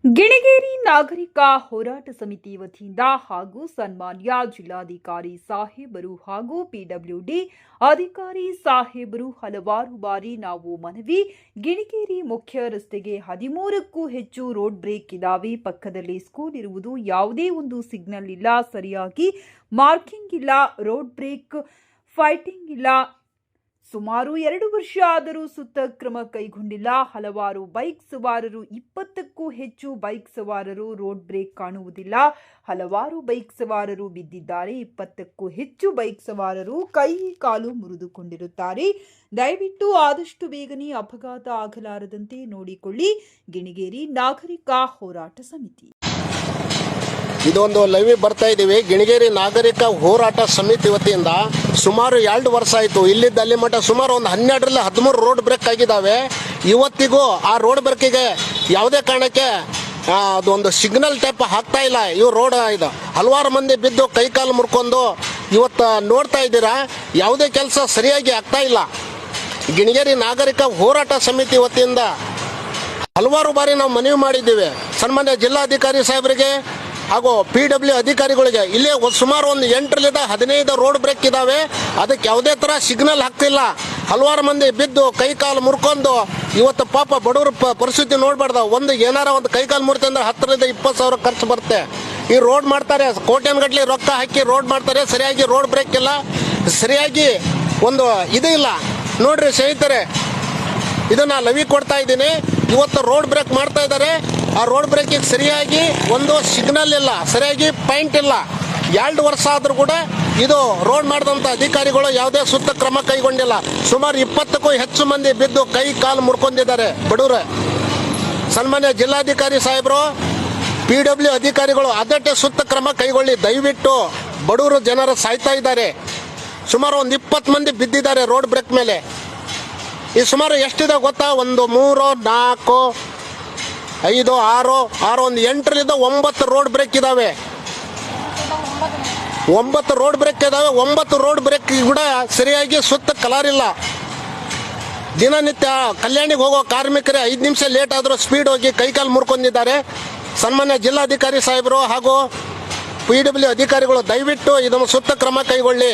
ಗಿಣಿಗೇರಿ ನಾಗರಿಕ ಹೋರಾಟ ಸಮಿತಿ ವತಿಯಿಂದ ಹಾಗೂ ಸನ್ಮಾನ್ಯ ಜಿಲ್ಲಾಧಿಕಾರಿ ಸಾಹೇಬರು ಹಾಗೂ ಪಿಡಬ್ಲ್ಯೂಡಿ ಅಧಿಕಾರಿ ಸಾಹೇಬರು ಹಲವಾರು ಬಾರಿ ನಾವು ಮನವಿ ಗಿಣಿಗೇರಿ ಮುಖ್ಯ ರಸ್ತೆಗೆ 13ಕ್ಕೂ ಹೆಚ್ಚು ರೋಡ್ ಬ್ರೇಕ್ ಇದಾವೆ. ಪಕ್ಕದಲ್ಲಿ ಸ್ಕೂಲ್ ಇರುವುದು, ಯಾವುದೇ ಒಂದು ಸಿಗ್ನಲ್ ಇಲ್ಲ, ಸರಿಯಾಗಿ ಮಾರ್ಕಿಂಗ್ ಇಲ್ಲ, ರೋಡ್ ಬ್ರೇಕ್ ಫೈಟಿಂಗ್ ಇಲ್ಲ. ಸುಮಾರು 2 ವರ್ಷ ಆದರೂ ಸೂಕ್ತ ಕ್ರಮ ಕೈಗೊಂಡಿಲ್ಲ. ಹಲವಾರು ಬೈಕ್ ಸವಾರರು, 20ಕ್ಕೂ ಹೆಚ್ಚು ಬೈಕ್ ಸವಾರರು ರೋಡ್ ಬ್ರೇಕ್ ಕಾಣುವುದಿಲ್ಲ. ಹಲವಾರು ಬೈಕ್ ಸವಾರರು ಬಿದ್ದಿದ್ದಾರೆ. 20ಕ್ಕೂ ಹೆಚ್ಚು ಬೈಕ್ ಸವಾರರು ಕೈ ಕಾಲು ಮುರಿದುಕೊಂಡಿರುತ್ತಾರೆ. ದಯವಿಟ್ಟು ಆದಷ್ಟು ಬೇಗನೆ ಅಪಘಾತ ಆಗಲಾರದಂತೆ ನೋಡಿಕೊಳ್ಳಿ. ಗಿಣಿಗೇರಿ ನಾಗರಿಕ ಹೋರಾಟ ಸಮಿತಿ. ಇದೊಂದು ಲೈವ್ ಬರ್ತಾ ಇದ್ದೀವಿ. ಗಿಣಿಗೇರಿ ನಾಗರಿಕ ಹೋರಾಟ ಸಮಿತಿ ವತಿಯಿಂದ ಸುಮಾರು 2 ವರ್ಷ ಆಯಿತು. ಇಲ್ಲಿದ್ದ ಅಲ್ಲಿ ಮಟ್ಟ ಸುಮಾರು ಒಂದು 12ರಿಂದ 13 ರೋಡ್ ಬ್ರೇಕ್ ಆಗಿದ್ದಾವೆ. ಇವತ್ತಿಗೂ ಆ ರೋಡ್ ಬ್ರೇಕಿಗೆ ಯಾವುದೇ ಕಾರಣಕ್ಕೆ ಅದೊಂದು ಸಿಗ್ನಲ್ ಟೈಪ್ ಹಾಕ್ತಾ ಇಲ್ಲ. ಇವು ರೋಡ್ ಇದು ಹಲವಾರು ಮಂದಿ ಬಿದ್ದು ಕೈಕಾಲು ಮುರ್ಕೊಂಡು ಇವತ್ತು ನೋಡ್ತಾ ಇದ್ದೀರಾ, ಯಾವುದೇ ಕೆಲಸ ಸರಿಯಾಗಿ ಆಗ್ತಾ ಇಲ್ಲ. ಗಿಣಿಗೇರಿ ನಾಗರಿಕ ಹೋರಾಟ ಸಮಿತಿ ವತಿಯಿಂದ ಹಲವಾರು ಬಾರಿ ನಾವು ಮನವಿ ಮಾಡಿದ್ದೀವಿ ಸನ್ಮಾನ್ಯ ಜಿಲ್ಲಾಧಿಕಾರಿ ಸಾಹೇಬರಿಗೆ ಹಾಗೂ PW ಅಧಿಕಾರಿಗಳಿಗೆ. ಇಲ್ಲೇ ಸುಮಾರು ಒಂದು 8ರಿಂದ 15 ರೋಡ್ ಬ್ರೇಕ್ ಇದಾವೆ. ಅದಕ್ಕೆ ಯಾವುದೇ ಥರ ಸಿಗ್ನಲ್ ಹಾಕ್ತಿಲ್ಲ. ಹಲವಾರು ಮಂದಿ ಬಿದ್ದು ಕೈಕಾಲು ಮುರ್ಕೊಂಡು ಇವತ್ತು ಪಾಪ ಬಡವರ ಪರಿಸ್ಥಿತಿ ನೋಡಬಾರ್ದು. ಏನಾರ ಒಂದು ಕೈಕಾಲು ಮುರಿತ ಅಂದ್ರೆ 10ರಿಂದ 20 ಸಾವಿರ ಖರ್ಚು ಬರುತ್ತೆ. ಈ ರೋಡ್ ಮಾಡ್ತಾರೆ, ಕೋಟ್ಯಾನುಗಟ್ಟಲೆ ರೊಕ್ಕ ಹಾಕಿ ರೋಡ್ ಮಾಡ್ತಾರೆ, ಸರಿಯಾಗಿ ರೋಡ್ ಬ್ರೇಕ್ ಇಲ್ಲ, ಸರಿಯಾಗಿ ಒಂದು ಇದು ಇಲ್ಲ. ನೋಡ್ರಿ ಸ್ನೇಹಿತರೆ, ಇದನ್ನ ಲವಿ ಕೊಡ್ತಾ ಇದ್ದೀನಿ. ಇವತ್ತು ರೋಡ್ ಬ್ರೇಕ್ ಮಾಡ್ತಾ ಇದ್ದಾರೆ. ಆ ರೋಡ್ ಬ್ರೇಕಿಗೆ ಸರಿಯಾಗಿ ಒಂದು ಸಿಗ್ನಲ್ ಇಲ್ಲ, ಸರಿಯಾಗಿ ಪಾಯಿಂಟ್ ಇಲ್ಲ. 2 ವರ್ಷ ಆದರೂ ಕೂಡ ಇದು ರೋಡ್ ಮಾಡಿದಂಥ ಅಧಿಕಾರಿಗಳು ಯಾವುದೇ ಸೂಕ್ತ ಕ್ರಮ ಕೈಗೊಂಡಿಲ್ಲ. ಸುಮಾರು 20ಕ್ಕೂ ಹೆಚ್ಚು ಮಂದಿ ಬಿದ್ದು ಕೈ ಕಾಲು ಮುರ್ಕೊಂಡಿದ್ದಾರೆ ಬಡವರು. ಸನ್ಮಾನ್ಯ ಜಿಲ್ಲಾಧಿಕಾರಿ ಸಾಹೇಬರು, PW ಅಧಿಕಾರಿಗಳು ಆದಷ್ಟೇ ಸೂಕ್ತ ಕ್ರಮ ಕೈಗೊಳ್ಳಿ. ದಯವಿಟ್ಟು ಬಡವರು ಜನರು ಸಾಯ್ತಾ ಇದ್ದಾರೆ. ಸುಮಾರು ಒಂದು 20 ಮಂದಿ ಬಿದ್ದಿದ್ದಾರೆ ರೋಡ್ ಬ್ರೇಕ್ ಮೇಲೆ. ಈ ಸುಮಾರು ಎಷ್ಟಿದೆ ಗೊತ್ತಾ? 1 3 4 5 6 ಒಂದು 8ರಿಂದ 9 ರೋಡ್ ಬ್ರೇಕ್ ಇದಾವೆ. 9 ರೋಡ್ ಬ್ರೇಕ್ ಇದಾವೆ. 9 ರೋಡ್ ಬ್ರೇಕ್ ಕೂಡ ಸರಿಯಾಗಿ ಸುತ್ತ ಕಲರ್ ಇಲ್ಲ. ದಿನನಿತ್ಯ ಕಲ್ಯಾಣಿಗೆ ಹೋಗೋ ಕಾರ್ಮಿಕರೇ 5 ನಿಮಿಷ ಲೇಟ್ ಆದರೂ ಸ್ಪೀಡ್ ಹೋಗಿ ಕೈಕಾಲು ಮುರ್ಕೊಂಡಿದ್ದಾರೆ. ಸನ್ಮಾನ್ಯ ಜಿಲ್ಲಾಧಿಕಾರಿ ಸಾಹೇಬರು ಹಾಗೂ PW ಅಧಿಕಾರಿಗಳು ದಯವಿಟ್ಟು ಇದನ್ನು ಸೂಕ್ತ ಕ್ರಮ ಕೈಗೊಳ್ಳಿ.